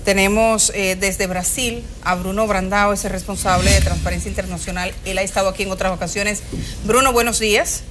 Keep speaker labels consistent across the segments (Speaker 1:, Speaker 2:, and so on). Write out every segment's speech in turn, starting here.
Speaker 1: Tenemos desde Brasil a Bruno Brandão, es el responsable de Transparencia Internacional. Él ha estado aquí en otras ocasiones. Bruno, buenos días.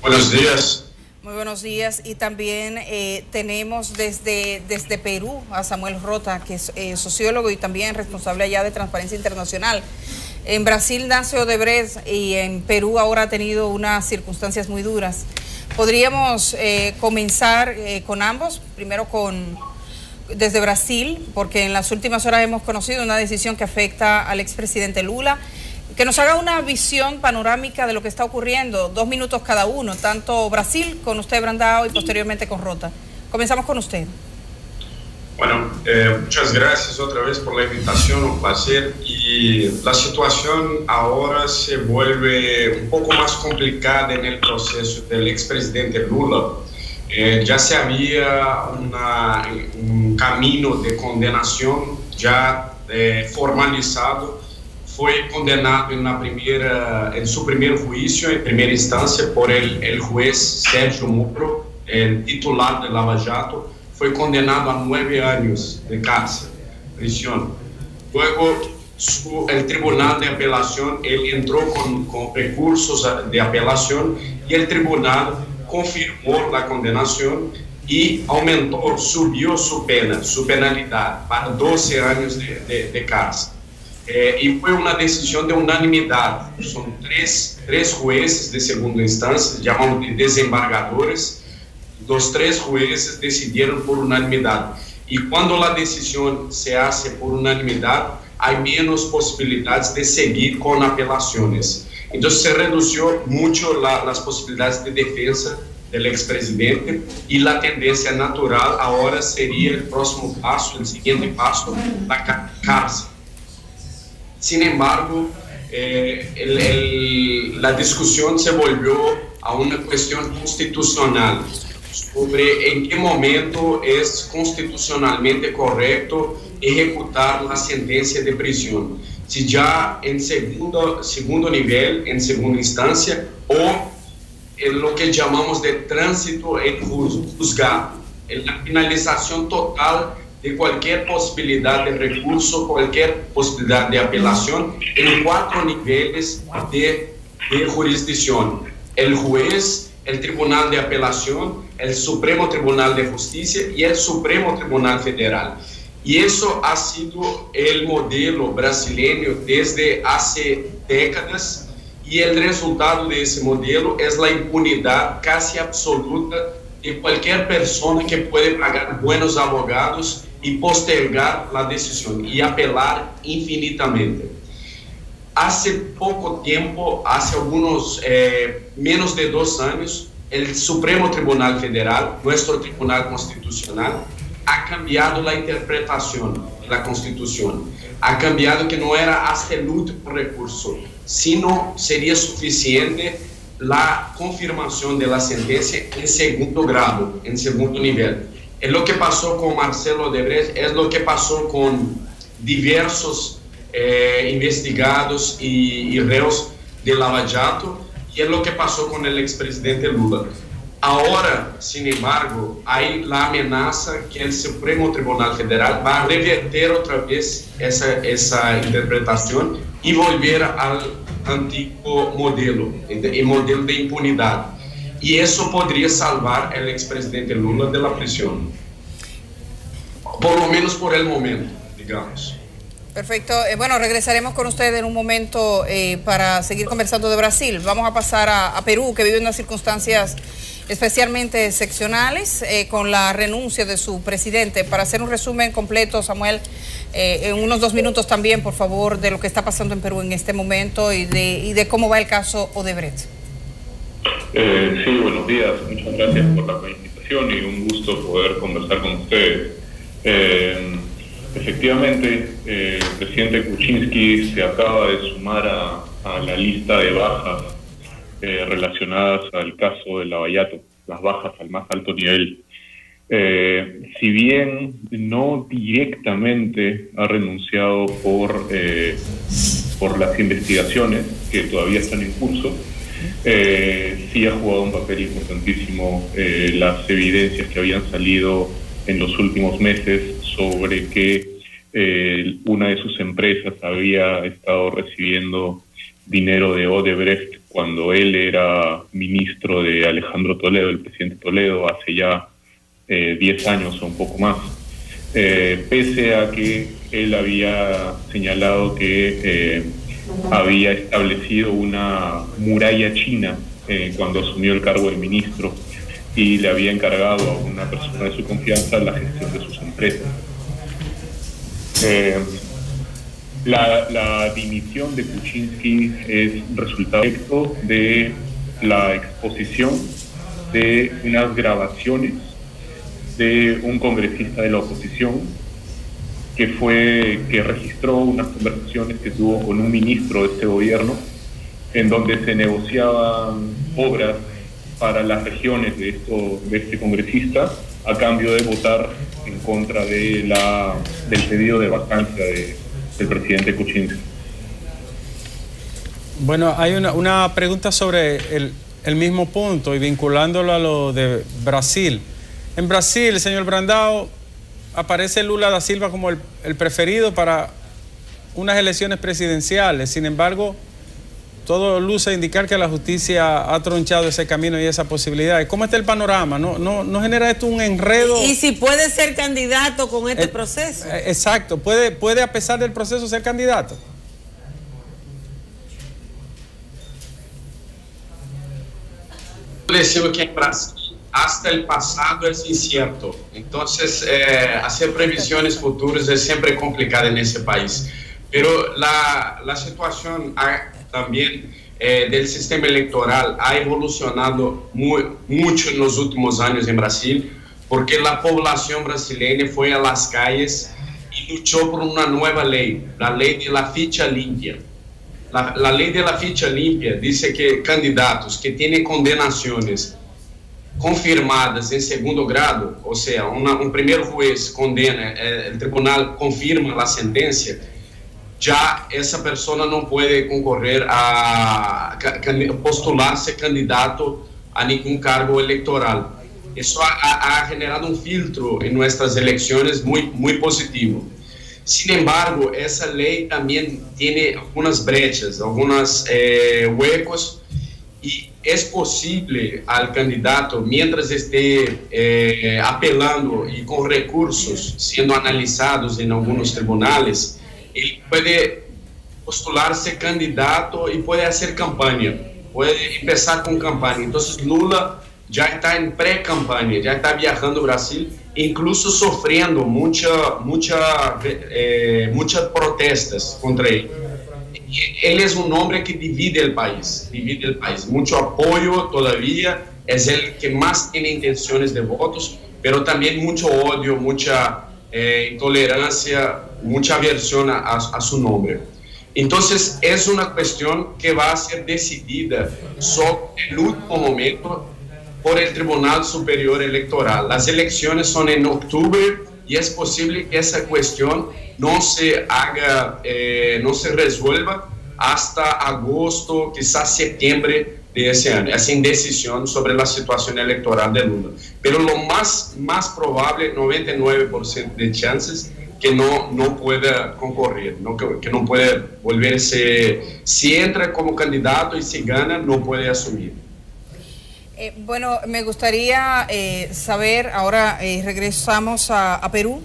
Speaker 2: Buenos días.
Speaker 1: Muy buenos días. Y también tenemos desde Perú a Samuel Rota, que es sociólogo y también responsable allá de Transparencia Internacional. En Brasil nace Odebrecht y en Perú ahora ha tenido unas circunstancias muy duras. Podríamos comenzar con ambos, primero desde Brasil, porque en las últimas horas hemos conocido una decisión que afecta al expresidente Lula. Que nos haga una visión panorámica de lo que está ocurriendo, 2 minutos cada uno, tanto Brasil con usted, Brandão, y posteriormente con Rota. Comenzamos con usted.
Speaker 2: Bueno, muchas gracias otra vez por la invitación, un placer. Y la situación ahora se vuelve un poco más complicada en el proceso del expresidente Lula. Ya se había un camino de condenación ya formalizado. Fue condenado en su primer juicio, en primera instancia, por el juez Sérgio Moro, el titular de Lava Jato. Fue condenado a 9 años de cárcel, prisión. Luego, el Tribunal de Apelación, él entró con recursos de apelación y el tribunal confirmó la condenación y subió su penalidad para 12 años de cárcel. Y fue una decisión de unanimidad. Son tres jueces de segunda instancia, llamamos de desembargadores. Los 3 jueces decidieron por unanimidad. Y cuando la decisión se hace por unanimidad, hay menos posibilidades de seguir con apelaciones. Entonces se redució mucho las posibilidades de defensa del expresidente y la tendencia natural ahora sería el próximo paso, el siguiente paso, la cárcel. Sin embargo, la discusión se volvió a una cuestión constitucional sobre en qué momento es constitucionalmente correcto ejecutar la sentencia de prisión. Si ya en segundo nivel, en segunda instancia, o en lo que llamamos de tránsito en juzgado, en la finalización total de cualquier posibilidad de recurso, cualquier posibilidad de apelación en 4 niveles de jurisdicción: el juez, el Tribunal de Apelación, el Supremo Tribunal de Justicia y el Supremo Tribunal Federal. Y eso ha sido el modelo brasileño desde hace décadas, y el resultado de ese modelo es la impunidad casi absoluta de cualquier persona que puede pagar buenos abogados y postergar la decisión y apelar infinitamente. Hace poco tiempo, hace menos de 2 años, el Supremo Tribunal Federal, nuestro Tribunal Constitucional, ha cambiado la interpretación de la Constitución. Ha cambiado que no era hasta el último recurso, sino sería suficiente la confirmación de la sentencia en segundo grado, en segundo nivel. Es lo que pasó con Marcelo Odebrecht, es lo que pasó con diversos investigados y reos de Lava Jato, y es lo que pasó con el expresidente Lula. Ahora, sin embargo, hay la amenaza que el Supremo Tribunal Federal va a reverter otra vez esa interpretación y volver al antiguo modelo, el modelo de impunidad. Y eso podría salvar al expresidente Lula de la prisión, por lo menos por el momento, digamos.
Speaker 1: Perfecto. Bueno, regresaremos con usted en un momento para seguir conversando de Brasil. Vamos a pasar a Perú, que vive unas circunstancias especialmente excepcionales con la renuncia de su presidente. Para hacer un resumen completo, Samuel, en unos 2 minutos también, por favor, de lo que está pasando en Perú en este momento y de cómo va el caso Odebrecht.
Speaker 3: Sí, buenos días. Muchas gracias por la invitación y un gusto poder conversar con ustedes. Efectivamente, el presidente Kuczynski se acaba de sumar a la lista de bajas relacionadas al caso de Lava Jato, las bajas al más alto nivel. Si bien no directamente ha renunciado por las investigaciones que todavía están en curso, sí ha jugado un papel importantísimo las evidencias que habían salido en los últimos meses sobre que una de sus empresas había estado recibiendo dinero de Odebrecht cuando él era ministro de Alejandro Toledo, el presidente Toledo, hace ya 10 años o un poco más. Pese a que él había señalado que había establecido una muralla china cuando asumió el cargo de ministro y le había encargado a una persona de su confianza la gestión de sus empresas. La dimisión de Kuczynski es resultado directo de la exposición de unas grabaciones de un congresista de la oposición que registró unas conversaciones que tuvo con un ministro de este gobierno en donde se negociaban obras para las regiones de este congresista a cambio de votar en contra del pedido de vacancia del presidente Kuczynski.
Speaker 4: Bueno, hay una pregunta sobre el mismo punto y vinculándolo a lo de Brasil. En Brasil, señor Brandão, aparece Lula da Silva como el preferido para unas elecciones presidenciales. Sin embargo, todo luce indicar que la justicia ha tronchado ese camino y esa posibilidad. ¿Cómo está el panorama? ¿No genera esto un enredo?
Speaker 5: ¿Y si puede ser candidato con este proceso?
Speaker 4: Exacto. ¿Puede a pesar del proceso ser candidato?
Speaker 2: Decimos que en Brasil hasta el pasado es incierto. Entonces, hacer previsiones futuras es siempre complicado en ese país. Pero la situación también del sistema electoral ha evolucionado mucho en los últimos años en Brasil, porque la población brasileña fue a las calles y luchó por una nueva ley, la ley de la ficha limpia. La ley de la ficha limpia dice que candidatos que tienen condenaciones confirmadas en segundo grado, o sea, un primer juez condena, el tribunal confirma la sentencia, ya esa persona no puede concorrer a postularse candidato a ningún cargo electoral. Eso ha generado un filtro en nuestras elecciones muy positivo. Sin embargo, esa ley también tiene algunas brechas, algunos huecos, y es posible al candidato, mientras esté apelando y con recursos siendo analizados en algunos tribunales, él puede postularse candidato y puede hacer campaña, puede empezar con campaña. Entonces Lula ya está en pre-campaña, ya está viajando a Brasil, incluso sufriendo muchas protestas contra él. Él es un hombre que divide el país, mucho apoyo todavía, es el que más tiene intenciones de votos, pero también mucho odio, mucha intolerancia, mucha aversión a su nombre. Entonces es una cuestión que va a ser decidida sobre el último momento por el Tribunal Superior Electoral. Las elecciones son en octubre y es posible que esa cuestión no se resuelva hasta agosto, quizás septiembre de ese año. Es indecisión sobre la situación electoral de Lula. Pero lo más probable, 99% de chances, que no pueda concurrir, que no pueda volverse, si entra como candidato y si gana, no puede asumir.
Speaker 1: Bueno, me gustaría saber, ahora regresamos a Perú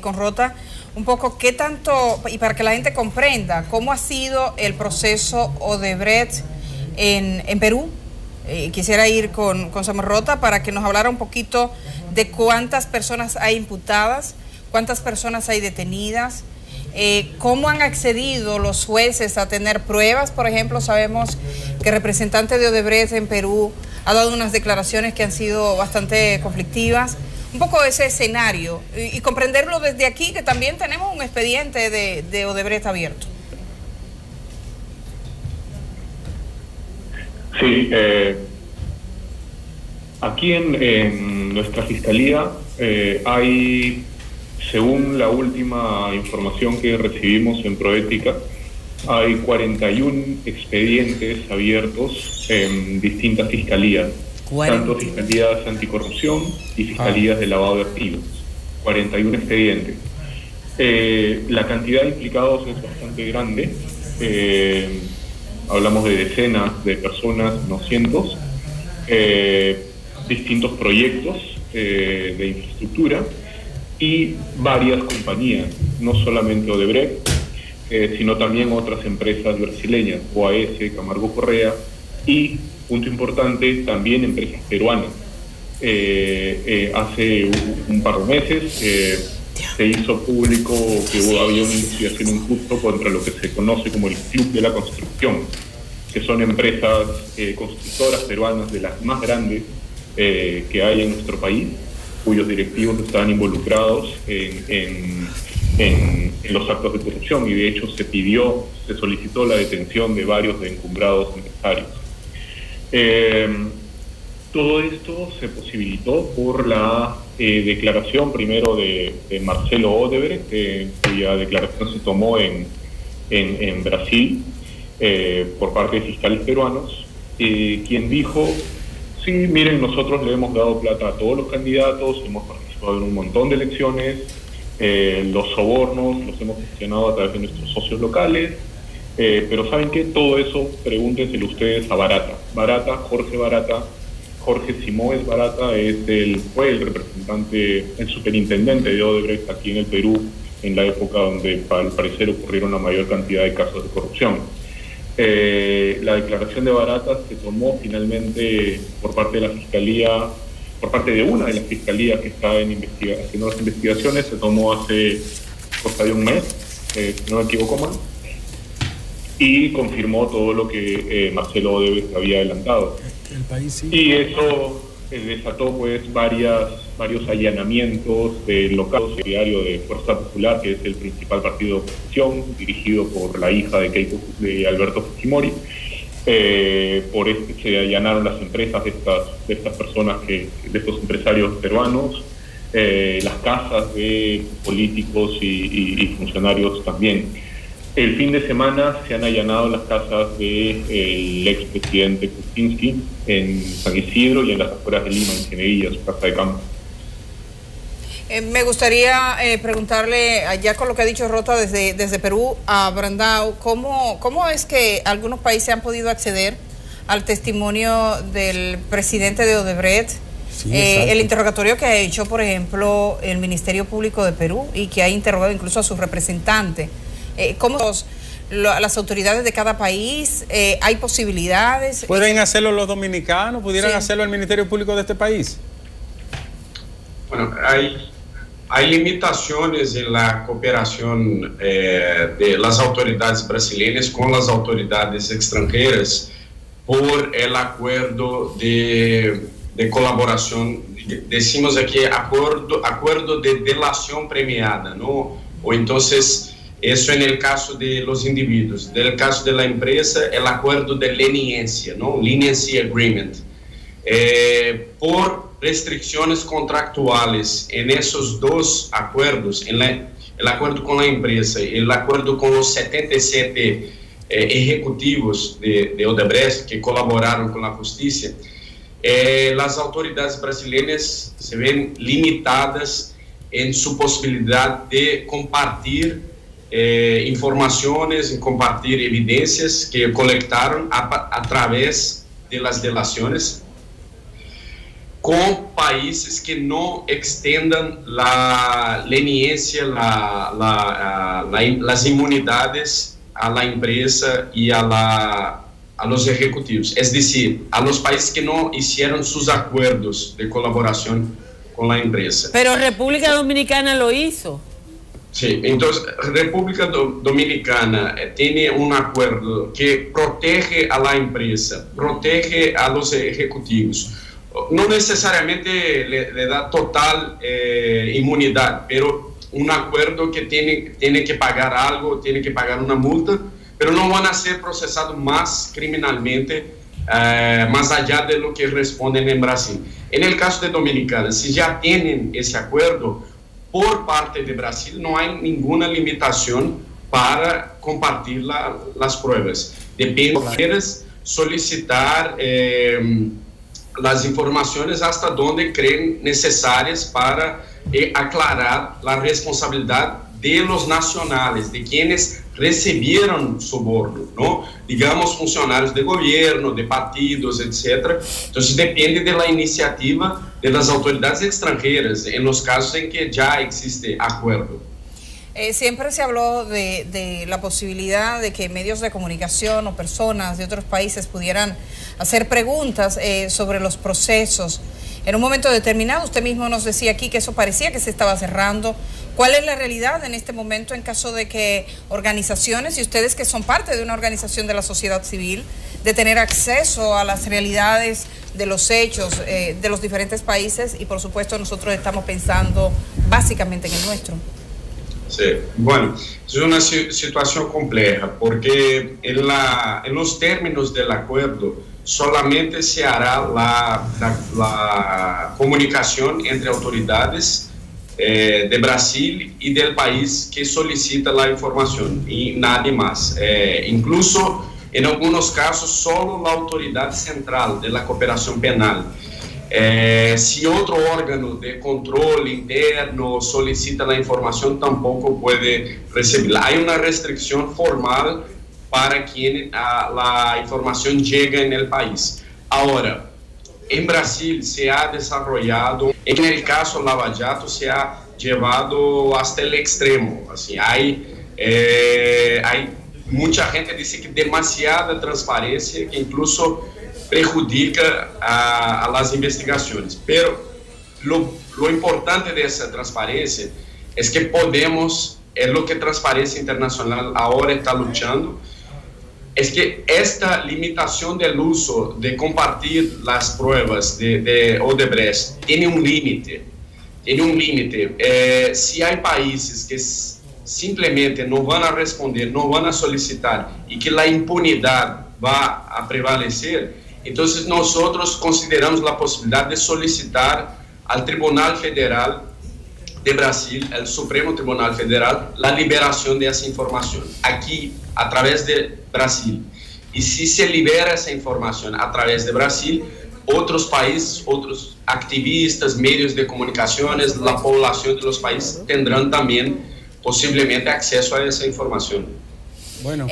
Speaker 1: con Rota, un poco qué tanto, y para que la gente comprenda, cómo ha sido el proceso Odebrecht en Perú. Quisiera ir con Samuel Rota para que nos hablara un poquito de cuántas personas hay imputadas, cuántas personas hay detenidas, cómo han accedido los jueces a tener pruebas. Por ejemplo, sabemos que el representante de Odebrecht en Perú ha dado unas declaraciones que han sido bastante conflictivas. Un poco ese escenario y comprenderlo desde aquí, que también tenemos un expediente de Odebrecht abierto.
Speaker 3: Sí, aquí en nuestra fiscalía hay, según la última información que recibimos en Proética, hay 41 expedientes abiertos en distintas fiscalías, tanto fiscalías anticorrupción y fiscalías de lavado de activos. 41 expedientes. La cantidad de implicados es bastante grande. Hablamos de decenas de personas, no cientos. Distintos proyectos de infraestructura y varias compañías, no solamente Odebrecht, sino también otras empresas brasileñas, OAS, Camargo Correa y, punto importante, también empresas peruanas. Hace un par de meses se hizo público que había una investigación en curso contra lo que se conoce como el Club de la Construcción, que son empresas constructoras peruanas de las más grandes que hay en nuestro país, cuyos directivos estaban involucrados en los actos de corrupción, y de hecho se solicitó la detención de varios de encumbrados empresarios. Todo esto se posibilitó por la declaración primero de Marcelo Odebrecht, cuya declaración se tomó en Brasil por parte de fiscales peruanos, quien dijo: sí, miren, nosotros le hemos dado plata a todos los candidatos, hemos participado en un montón de elecciones, los sobornos los hemos gestionado a través de nuestros socios locales, pero ¿saben qué? Todo eso pregúntenselo ustedes a Barata, Jorge Simões Barata fue el representante, el superintendente de Odebrecht aquí en el Perú en la época donde al parecer ocurrieron la mayor cantidad de casos de corrupción. La declaración de Barata se tomó finalmente por parte de la Fiscalía, por parte de una de las fiscalías que está haciendo las investigaciones, se tomó hace cosa de un mes, si no me equivoco mal, y confirmó todo lo que Marcelo Odebrecht había adelantado.
Speaker 4: El país, sí.
Speaker 3: Y eso desató pues varios allanamientos del local diario de Fuerza Popular, que es el principal partido de oposición, dirigido por la hija de Alberto Fujimori. Se allanaron las empresas de estas personas, de estos empresarios peruanos, las casas de políticos y funcionarios también. El fin de semana se han allanado las casas del expresidente Kuczynski en San Isidro y en las afueras de Lima, en Cieneguilla, su casa de campo.
Speaker 1: Me gustaría preguntarle, allá con lo que ha dicho Rota desde Perú a Brandao, ¿cómo es que algunos países han podido acceder al testimonio del presidente de Odebrecht? Sí, el interrogatorio que ha hecho, por ejemplo, el Ministerio Público de Perú y que ha interrogado incluso a su representante. ¿Cómo las autoridades de cada país? ¿Hay posibilidades?
Speaker 4: ¿Pueden hacerlo los dominicanos? ¿Pudieran hacerlo el Ministerio Público de este país?
Speaker 2: Bueno, hay limitaciones en la cooperación de las autoridades brasileñas con las autoridades extranjeras por el acuerdo de colaboración, decimos aquí acuerdo de delación premiada, ¿no? O entonces, eso en el caso de los individuos. En el caso de la empresa, el acuerdo de leniencia, ¿no? Leniency Agreement. Por restricciones contractuales en esos dos acuerdos, el acuerdo con la empresa y el acuerdo con los 77 ejecutivos de Odebrecht que colaboraron con la justicia, las autoridades brasileñas se ven limitadas en su posibilidad de compartir informaciones y compartir evidencias que colectaron a través de las delaciones con países que no extendan la leniencia, las inmunidades a la empresa y a los ejecutivos. Es decir, a los países que no hicieron sus acuerdos de colaboración con la empresa.
Speaker 5: Pero República Dominicana lo hizo.
Speaker 2: Sí, entonces República Dominicana tiene un acuerdo que protege a la empresa, protege a los ejecutivos. No necesariamente le da total inmunidad, pero un acuerdo que tiene que pagar algo, tiene que pagar una multa, pero no van a ser procesados más criminalmente, más allá de lo que responden en Brasil. En el caso de Dominicana, si ya tienen ese acuerdo, por parte de Brasil no hay ninguna limitación para compartir las pruebas. Depende de solicitar las informaciones hasta donde creen necesarias para aclarar la responsabilidad de los nacionales, de quienes recibieron soborno, ¿no? Digamos, funcionarios de gobierno, de partidos, etc. Entonces depende de la iniciativa de las autoridades extranjeras, en los casos en que ya existe acuerdo.
Speaker 1: Siempre se habló de la posibilidad de que medios de comunicación o personas de otros países pudieran hacer preguntas sobre los procesos. En un momento determinado, usted mismo nos decía aquí que eso parecía que se estaba cerrando. ¿Cuál es la realidad en este momento en caso de que organizaciones, y ustedes que son parte de una organización de la sociedad civil, de tener acceso a las realidades de los hechos de los diferentes países? Y por supuesto nosotros estamos pensando básicamente en el nuestro.
Speaker 2: Sí, bueno, es una situación compleja porque en los términos del acuerdo solamente se hará la comunicación entre autoridades de Brasil y del país que solicita la información y nadie más. Incluso en algunos casos solo la autoridad central de la cooperación penal. Si otro órgano de control interno solicita la información, tampoco puede recibirla. Hay una restricción formal para quien la información llega en el país. Ahora, en Brasil se ha desarrollado, en el caso Lava Jato se ha llevado hasta el extremo. Así, hay mucha gente dice que demasiada transparencia, que incluso perjudica a las investigaciones. Pero lo importante de esa transparencia es que podemos, es lo que Transparencia Internacional ahora está luchando, es que esta limitación del uso de compartir las pruebas de Odebrecht tiene un límite. Si hay países que simplemente no van a responder, no van a solicitar y que la impunidad va a prevalecer, entonces nosotros consideramos la posibilidad de solicitar al Tribunal Federal de Brasil, el Supremo Tribunal Federal, la liberación de esa información aquí a través de Brasil. Y si se libera esa información a través de Brasil, otros países, otros activistas, medios de comunicaciones, la población de los países tendrán también posiblemente acceso a esa información.
Speaker 4: Bueno,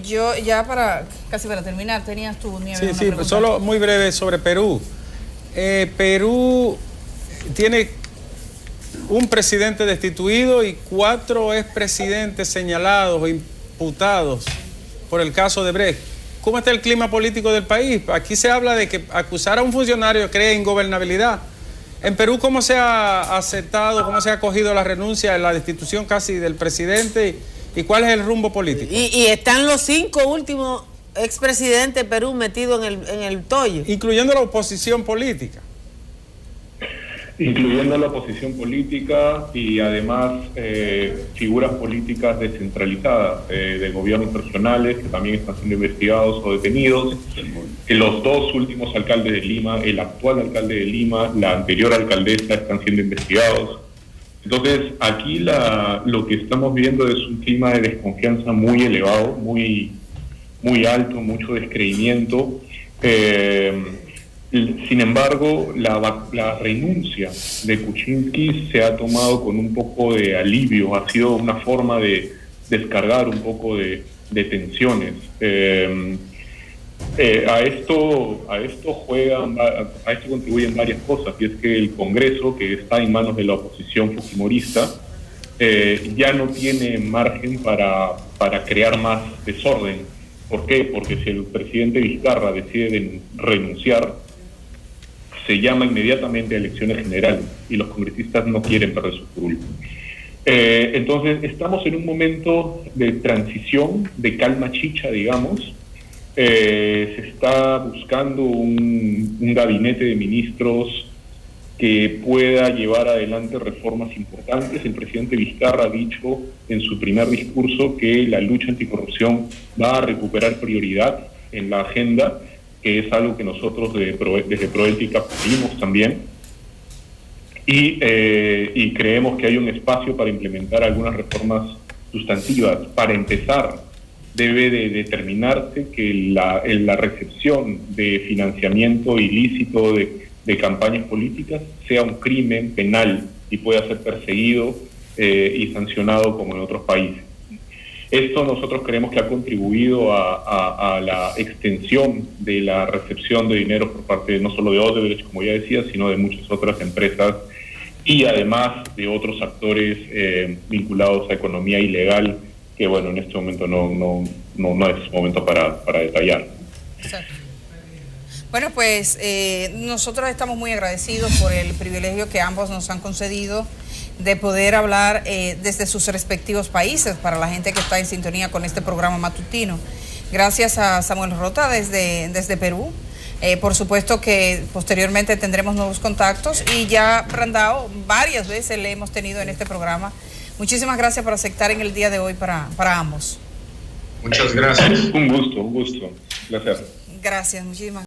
Speaker 1: yo ya casi para terminar, tenías tú, Nieves,
Speaker 4: sí, solo muy breve sobre Perú. Perú tiene un presidente destituido y 4 expresidentes señalados o imputados por el caso de Brecht. ¿Cómo está el clima político del país? Aquí se habla de que acusar a un funcionario crea ingobernabilidad. En Perú, ¿cómo se ha aceptado, cómo se ha acogido la renuncia, la destitución casi del presidente? ¿Y cuál es el rumbo político?
Speaker 5: Y están los 5 últimos expresidentes de Perú metidos en el tollo.
Speaker 4: Incluyendo la oposición política.
Speaker 3: Incluyendo la oposición política y además figuras políticas descentralizadas de gobiernos regionales que también están siendo investigados o detenidos. Los 2 últimos alcaldes de Lima, el actual alcalde de Lima, la anterior alcaldesa están siendo investigados. Entonces, aquí lo que estamos viendo es un clima de desconfianza muy elevado, muy alto, mucho descreimiento. Sin embargo, la renuncia de Kuczynski se ha tomado con un poco de alivio, ha sido una forma de descargar un poco de tensiones. A esto contribuyen varias cosas, y es que el Congreso, que está en manos de la oposición fujimorista, ya no tiene margen para crear más desorden. ¿Por qué? Porque si el presidente Vizcarra decide renunciar, se llama inmediatamente a elecciones generales y los congresistas no quieren perder su curul. Entonces, estamos en un momento de transición, de calma chicha, digamos. Se está buscando un gabinete de ministros que pueda llevar adelante reformas importantes. El presidente Vizcarra ha dicho en su primer discurso que la lucha anticorrupción va a recuperar prioridad en la agenda, que es algo que nosotros desde Proética pedimos también, y creemos que hay un espacio para implementar algunas reformas sustantivas. Para empezar, debe de determinarse que la recepción de financiamiento ilícito de campañas políticas sea un crimen penal y pueda ser perseguido y sancionado como en otros países. Esto nosotros creemos que ha contribuido a la extensión de la recepción de dinero por parte no solo de Odebrecht, como ya decía, sino de muchas otras empresas y además de otros actores vinculados a economía ilegal, que bueno, en este momento no es momento para detallar.
Speaker 1: Exacto. Bueno, pues nosotros estamos muy agradecidos por el privilegio que ambos nos han concedido de poder hablar desde sus respectivos países para la gente que está en sintonía con este programa matutino. Gracias a Samuel Rota desde Perú. Por supuesto que posteriormente tendremos nuevos contactos y ya Brandao varias veces le hemos tenido en este programa. Muchísimas gracias por aceptar en el día de hoy para ambos.
Speaker 2: Muchas gracias.
Speaker 3: Un gusto. Gracias.
Speaker 1: Gracias, muchísimas gracias.